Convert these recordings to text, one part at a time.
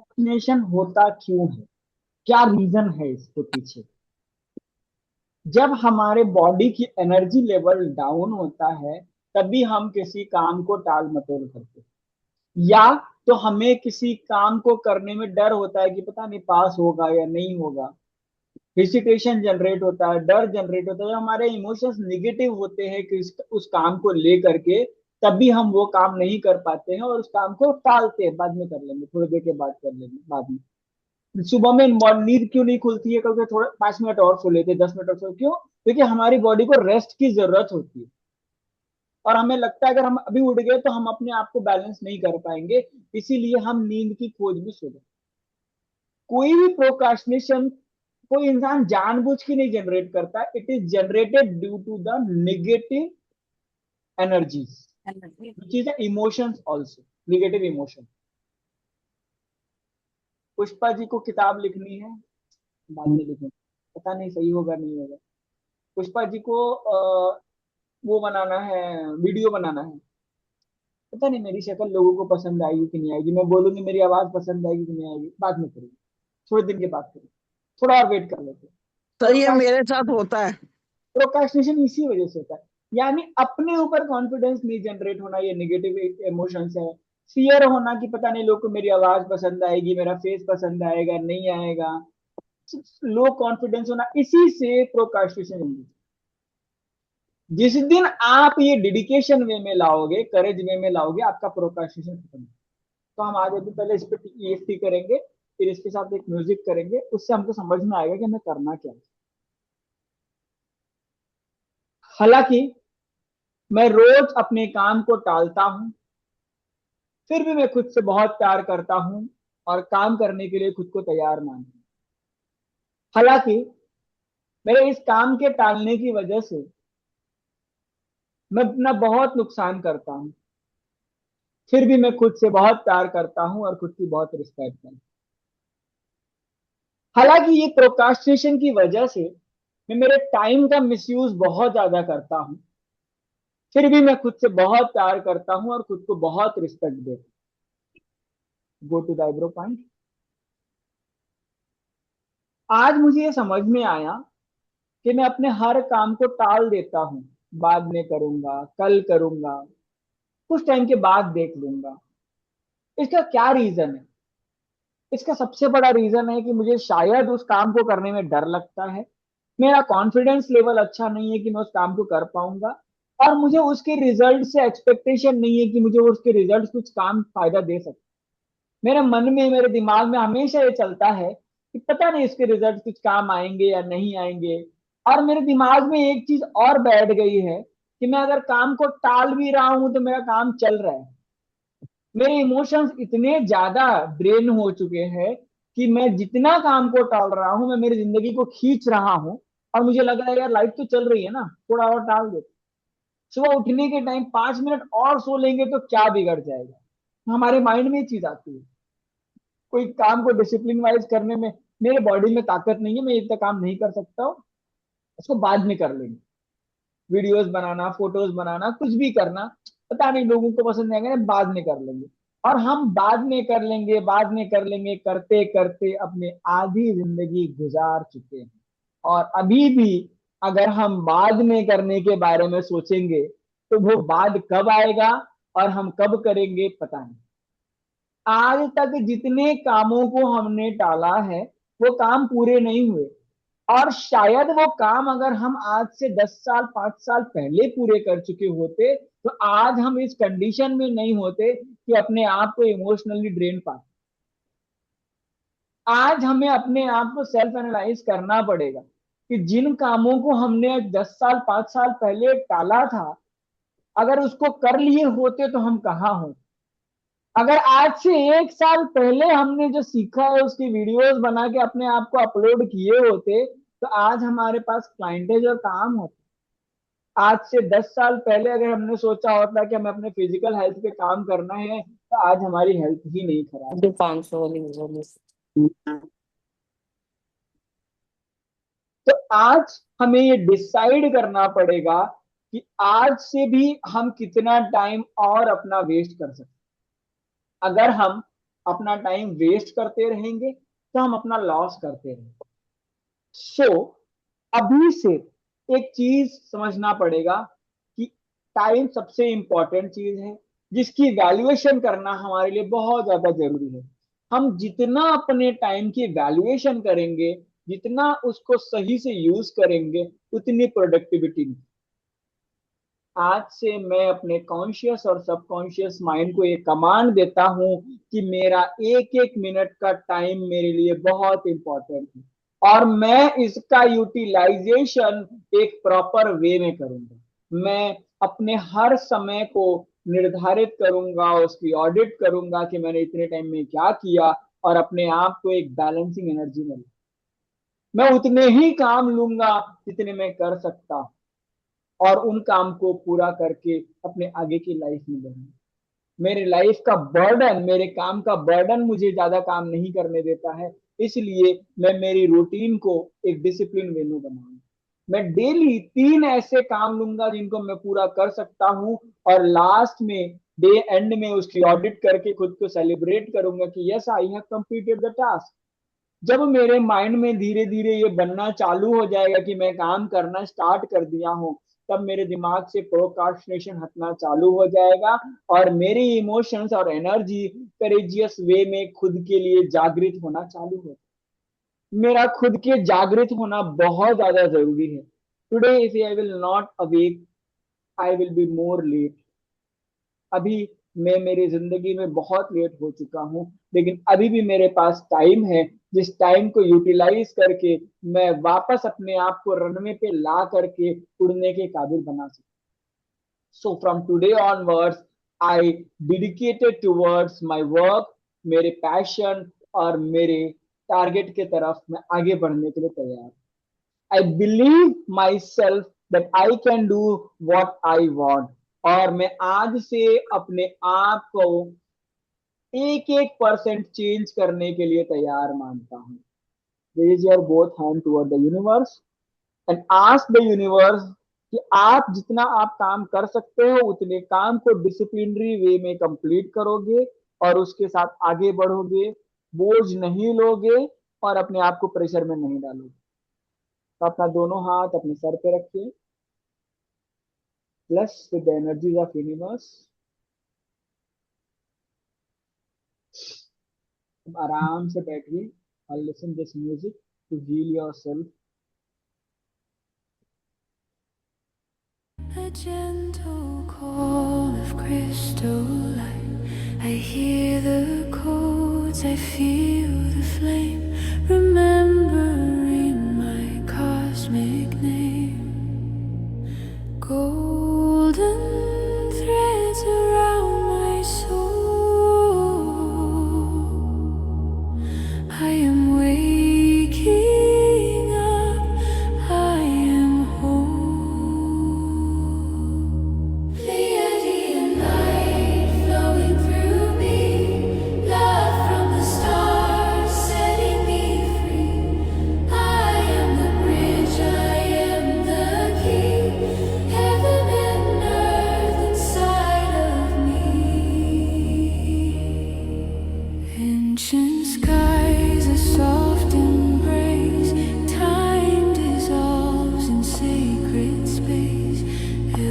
Procrastination होता क्यों है, क्या रीजन है इसके पीछे? जब हमारे बॉडी की एनर्जी लेवल डाउन होता है, तभी हम किसी काम को टाल मटोल करते हैं। या तो हमें किसी काम को करने में डर होता है कि पता नहीं पास होगा या नहीं होगा, हेसिटेशन जनरेट होता है, डर जनरेट होता है, हमारे इमोशंस निगेटिव होते हैं कि उस काम को लेकर के, तभी हम वो काम नहीं कर पाते हैं और उस काम को टालते हैं, बाद में कर लेंगे, थोड़ी देर के बाद कर लेंगे, बाद में। सुबह में नींद क्यों नहीं खुलती है? क्योंकि थोड़ा 5 मिनट और सो लेते, 10 मिनट और सो, क्यों? क्योंकि हमारी बॉडी को रेस्ट की जरूरत होती है और हमें लगता है अगर हम अभी उठ गए तो हम अपने आप को बैलेंस नहीं कर पाएंगे, इसीलिए हम नींद की खोज में सो जाते। कोई भी प्रोक्रास्टिनेशन कोई इंसान जानबूझ के नहीं जनरेट करता, it is generated due to the negative energies, which is the emotions also, negative emotion. Pushpa ji को किताब लिखनी है, बाद में लिखेंगे, पता नहीं सही होगा नहीं होगा। पुष्पा जी को वो बनाना है, वीडियो बनाना है, पता नहीं मेरी शक्ल लोगों को पसंद आएगी कि नहीं आएगी, मैं बोलूंगी मेरी आवाज पसंद आएगी कि नहीं आएगी, बाद में करेंगे, थोड़े दिन के बाद करेंगे, थोड़ा और वेट कर लेते हैं। सर ये प्रोकाश मेरे साथ होता है। प्रोक्रेस्टिनेशन इसी वजह से होता है, यानी अपने ऊपर कॉन्फिडेंस नहीं जनरेट होना, ये नेगेटिव इमोशंस है। फियर होना कि पता नहीं लोग को मेरी आवाज पसंद आएगी, मेरा फेस पसंद आएगा नहीं आएगा, लो कॉन्फिडेंस होना, इसी से प्रोक्रेस्टिनेशन। जिस दिन आप ये डेडिकेशन वे में लाओगे, करेज वे में लाओगे, आपका प्रोक्रेस्टिनेशन खत्म। तो हम आज अभी पहले इस पे ईएफटी करेंगे, फिर इसके साथ एक म्यूजिक करेंगे, उससे हमको समझ में आएगा कि हमें करना क्या है। हालांकि मैं रोज अपने काम को टालता हूं, फिर भी मैं खुद से बहुत प्यार करता हूं और काम करने के लिए खुद को तैयार मानता हूं। हालांकि मेरे इस काम के टालने की वजह से मैं अपना बहुत नुकसान करता हूं, फिर भी मैं खुद से बहुत प्यार करता हूं और खुद की बहुत रिस्पेक्ट करता हूं। हालांकि ये प्रोक्रास्टिनेशन की वजह से मैं मेरे टाइम का मिसयूज बहुत ज्यादा करता हूं, फिर भी मैं खुद से बहुत प्यार करता हूं और खुद को बहुत रिस्पेक्ट देता हूं। Go to the eyebrow point. आज मुझे ये समझ में आया कि मैं अपने हर काम को टाल देता हूँ, बाद में करूंगा, कल करूंगा, कुछ टाइम के बाद देख लूंगा। इसका क्या रीजन है? इसका सबसे बड़ा रीजन है कि मुझे शायद उस काम को करने में डर लगता है, मेरा कॉन्फिडेंस लेवल अच्छा नहीं है कि मैं उस काम को कर पाऊंगा, और मुझे उसके रिजल्ट से एक्सपेक्टेशन नहीं है कि मुझे उसके रिजल्ट कुछ काम फायदा दे सकते। मेरे मन में, मेरे दिमाग में हमेशा ये चलता है कि पता नहीं इसके रिजल्ट कुछ काम आएंगे या नहीं आएंगे। और मेरे दिमाग में एक चीज और बैठ गई है कि मैं अगर काम को टाल भी रहा हूं तो मेरा काम चल रहा है। मेरे इमोशंस इतने ज्यादा ड्रेन हो चुके हैं कि मैं जितना काम को टाल रहा हूं, मैं मेरी जिंदगी को खींच रहा हूं, और मुझे लग रहा है यार लाइफ तो चल रही है ना, थोड़ा और टाल दे। सुबह उठने के टाइम 5 मिनट और सो लेंगे तो क्या बिगड़ जाएगा, हमारे माइंड में ये चीज आती है। कोई काम को डिसिप्लिन वाइज करने में मेरे बॉडी में ताकत नहीं है, मैं इतना काम नहीं कर सकता हूँ, उसको बाद में कर लेंगे। वीडियोस बनाना, फोटोज बनाना, कुछ भी करना, पता नहीं लोगों को पसंद आएगा ना, बाद में कर लेंगे। और हम बाद में कर लेंगे, बाद में कर लेंगे करते करते अपने आधी जिंदगी गुजार चुके हैं। और अभी भी अगर हम बाद में करने के बारे में सोचेंगे तो वो बाद कब आएगा और हम कब करेंगे पता नहीं। आज तक जितने कामों को हमने टाला है, वो काम पूरे नहीं हुए। और शायद वो काम अगर हम आज से 10 साल, 5 साल पहले पूरे कर चुके होते, तो आज हम इस कंडीशन में नहीं होते कि अपने आप को इमोशनली ड्रेन पाते। आज हमें अपने आप को सेल्फ एनालाइज करना पड़ेगा कि जिन कामों को हमने 10 साल, 5 साल पहले टाला था, अगर उसको कर लिए होते तो हम कहाँ होते। अगर आज से 1 साल पहले हमने जो सीखा है उसकी वीडियोस बना के अपने आप को अपलोड किए होते, तो आज हमारे पास क्लाइंटेज और काम होता। आज से 10 साल पहले अगर हमने सोचा होता कि हमें अपने फिजिकल हेल्थ पे काम करना है, तो आज हमारी हेल्थ ही नहीं खराब। जो 500 वाली वाली। तो आज हमें ये डिसाइड करना पड़ेगा कि आज से भी हम कितना टाइम और अपना वेस्ट कर सकते। अगर हम अपना टाइम वेस्ट करते रहेंगे तो हम अपना लॉस करते रहेंगे। सो अभी से एक चीज समझना पड़ेगा कि टाइम सबसे इंपॉर्टेंट चीज है, जिसकी वैल्यूएशन करना हमारे लिए बहुत ज्यादा जरूरी है। हम जितना अपने टाइम की वैल्यूएशन करेंगे, जितना उसको सही से यूज करेंगे, उतनी प्रोडक्टिविटी। आज से मैं अपने कॉन्शियस और सबकॉन्शियस माइंड को एक कमांड देता हूं कि मेरा एक एक मिनट का टाइम मेरे लिए बहुत इंपॉर्टेंट है और मैं इसका यूटिलाइजेशन एक प्रॉपर वे में करूंगा। मैं अपने हर समय को निर्धारित करूंगा, उसकी ऑडिट करूंगा कि मैंने इतने टाइम में क्या किया और अपने आप को एक बैलेंसिंग एनर्जी में मैं उतने ही काम लूंगा जितने मैं कर सकता हूं और उन काम को पूरा करके अपने आगे की लाइफ में बढ़ूंगा। मेरे लाइफ का बर्डन, मेरे काम का बर्डन मुझे ज्यादा काम नहीं करने देता है, इसलिए मैं मेरी रूटीन को एक डिसिप्लिन वे में बनाऊंगा। मैं डेली 3 ऐसे काम लूंगा जिनको मैं पूरा कर सकता हूं और लास्ट में डे एंड में उसकी ऑडिट करके खुद को सेलिब्रेट करूंगा कि yes I have completed the task. जब मेरे माइंड में धीरे धीरे ये बनना चालू हो जाएगा कि मैं काम करना स्टार्ट कर दिया हूं, तब मेरे दिमाग से प्रोक्रास्टिनेशन हटना चालू हो जाएगा और मेरी इमोशंस और एनर्जी करेजियस वे में खुद के लिए जागृत होना चालू हो। मेरा खुद के जागृत होना बहुत ज्यादा जरूरी है। Today if I will not awake, I will be more late. अभी मैं मेरी जिंदगी में बहुत लेट हो चुका हूं, लेकिन अभी भी मेरे पास टाइम है, जिस टाइम को यूटिलाइज करके मैं वापस अपने आप को रनवे पे ला करके उड़ने के काबिल बना सकूं। So from today onwards I dedicated towards my work, मेरे पैशन और मेरे टारगेट के तरफ मैं आगे बढ़ने के लिए तैयार। I believe my self that I can do what I want और मैं आज से अपने आप को एक एक परसेंट चेंज करने के लिए तैयार मानता हूं। Raise your both hand toward the universe and ask the universe कि आप जितना आप काम कर सकते हो उतने काम को डिसिप्लिनरी वे में कंप्लीट करोगे और उसके साथ आगे बढ़ोगे, बोझ नहीं लोगे और अपने आप को प्रेशर में नहीं डालोगे। तो अपना दोनों हाथ अपने सर पे रखिए, plus with the energies of universe. अब आराम से बैठिए और listen this music to heal yourself. A gentle call of crystal light. I hear the chords, I feel the flame, remembering my cosmic name. Golden threads around my soul. I am waking up, I am whole. Pleiadian light flowing through me, love from the stars setting me free. I am the bridge, I am the key, heaven and earth inside of me. Ancient skies, a soft embrace, time dissolves in sacred space.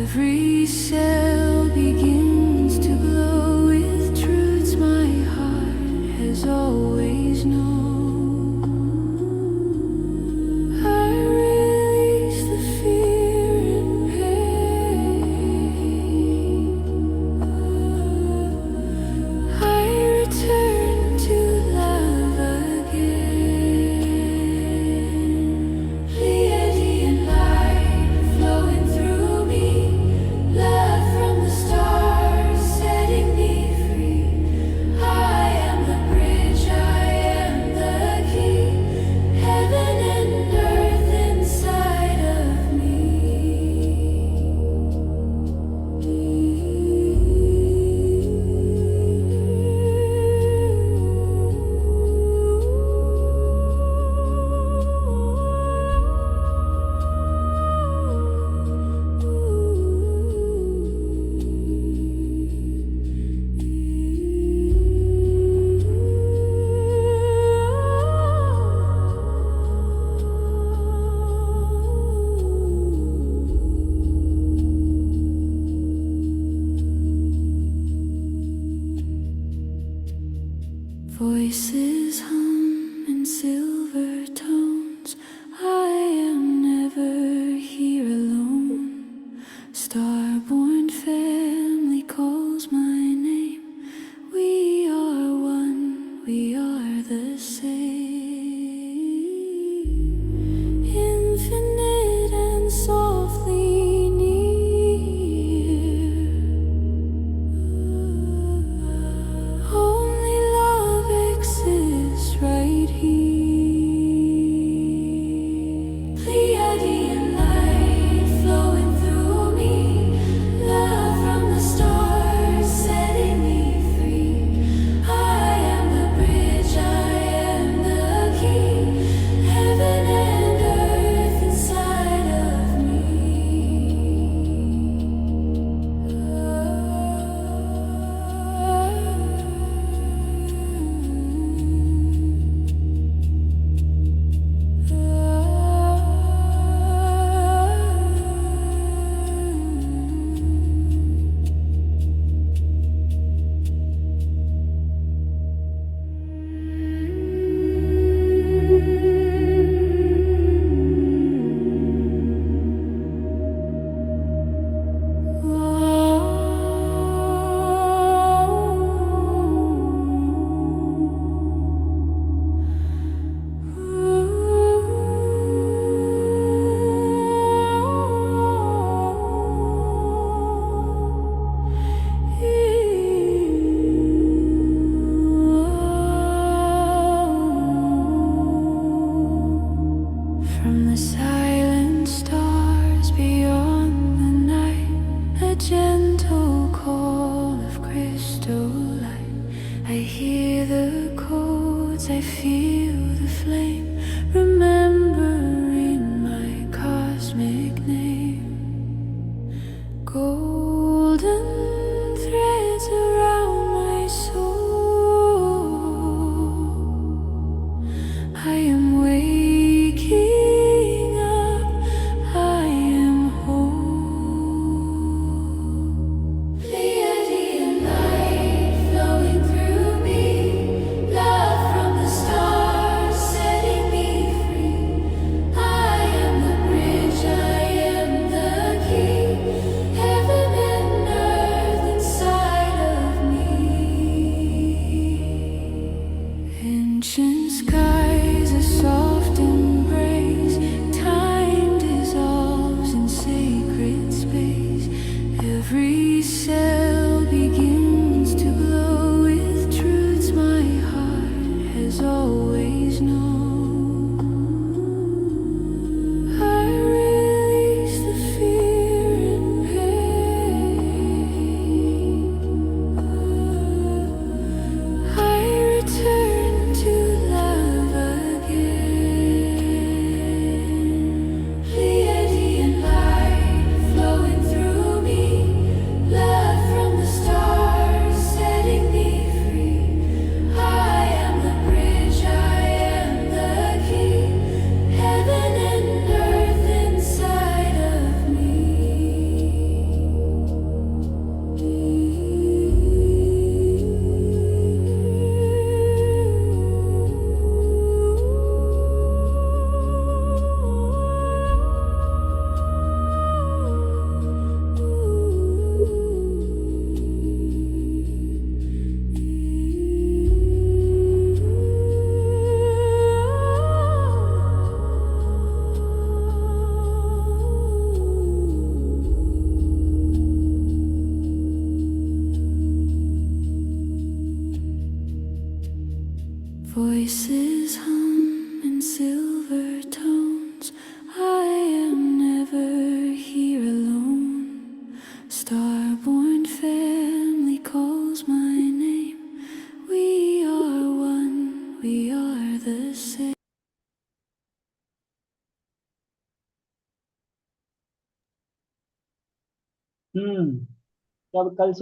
Every cell begins to glow with truths my heart has always known. I release the fear and pain. I return to love again. Pleiadian light flowing through me, love from the stars setting me free. I am the bridge, I am Voices hum in silver tones. I am never here alone. Starborn family calls my name. We are one, we are the same. Infinite and softly near. Only love exists right here. Pleiadian light flowing through me. Love from the stars setting me free. I am the bridge, I am the key. Heaven and earth inside of me. From the silent stars beyond the night, a gentle call of crystal light. I hear the chords, I feel the flame, remembering my cosmic name. Golden threads around my soul. I am waking up, I am whole. Pleiadian light flowing through me. Love from the stars setting me free. I am the bridge, I am the key. Heaven and earth inside of me. Ancient skies, a soft embrace. Time dissolves in sacred space. Every cell begins to glow with truths my heart has always known. I release the fear and pain. I return to love again. Pleiadian light flowing through me. Love from the stars setting me free. I am the bridge, I am the key. Heaven and earth inside of me. Voices hum in silver tones. I am never here alone. Starborn family calls my name. We are one, we are the same. तब कल से